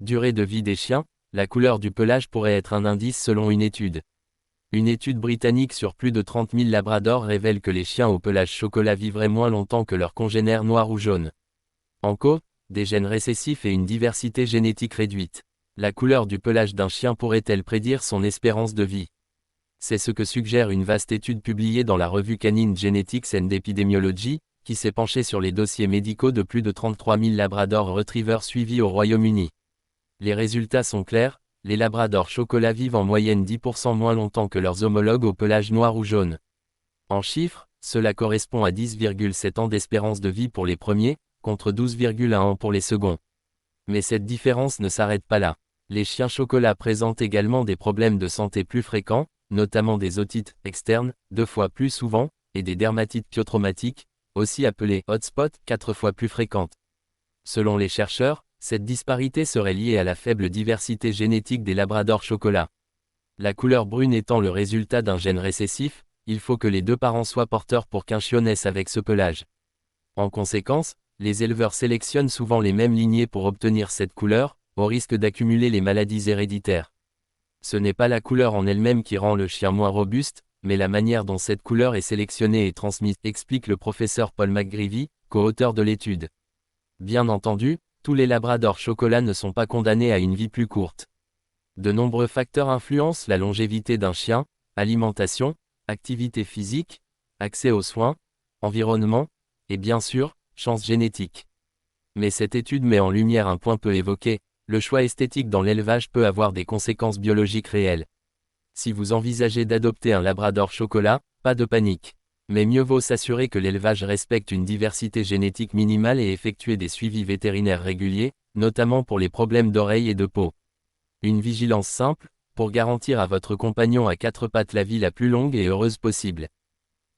Durée de vie des chiens, la couleur du pelage pourrait être un indice selon une étude. Une étude britannique sur plus de 30 000 labradors révèle que les chiens au pelage chocolat vivraient moins longtemps que leurs congénères noirs ou jaunes. En cause, des gènes récessifs et une diversité génétique réduite. La couleur du pelage d'un chien pourrait-elle prédire son espérance de vie? C'est ce que suggère une vaste étude publiée dans la revue Canine Genetics and Epidemiology, qui s'est penchée sur les dossiers médicaux de plus de 33 000 labradors retrievers suivis au Royaume-Uni. Les résultats sont clairs, les labradors chocolat vivent en moyenne 10% moins longtemps que leurs homologues au pelage noir ou jaune. En chiffres, cela correspond à 10,7 ans d'espérance de vie pour les premiers, contre 12,1 ans pour les seconds. Mais cette différence ne s'arrête pas là. Les chiens chocolat présentent également des problèmes de santé plus fréquents, notamment des otites externes, 2 fois plus souvent, et des dermatites pyotraumatiques, aussi appelées hotspots, 4 fois plus fréquentes. Selon les chercheurs, cette disparité serait liée à la faible diversité génétique des labradors chocolat. La couleur brune étant le résultat d'un gène récessif, il faut que les deux parents soient porteurs pour qu'un chiot naisse avec ce pelage. En conséquence, les éleveurs sélectionnent souvent les mêmes lignées pour obtenir cette couleur, au risque d'accumuler les maladies héréditaires. Ce n'est pas la couleur en elle-même qui rend le chien moins robuste, mais la manière dont cette couleur est sélectionnée et transmise, explique le professeur Paul McGreevy, co-auteur de l'étude. Bien entendu, tous les labradors chocolat ne sont pas condamnés à une vie plus courte. De nombreux facteurs influencent la longévité d'un chien: alimentation, activité physique, accès aux soins, environnement, et bien sûr, chance génétique. Mais cette étude met en lumière un point peu évoqué: le choix esthétique dans l'élevage peut avoir des conséquences biologiques réelles. Si vous envisagez d'adopter un labrador chocolat, pas de panique. Mais mieux vaut s'assurer que l'élevage respecte une diversité génétique minimale et effectuer des suivis vétérinaires réguliers, notamment pour les problèmes d'oreilles et de peau. Une vigilance simple, pour garantir à votre compagnon à 4 pattes la vie la plus longue et heureuse possible.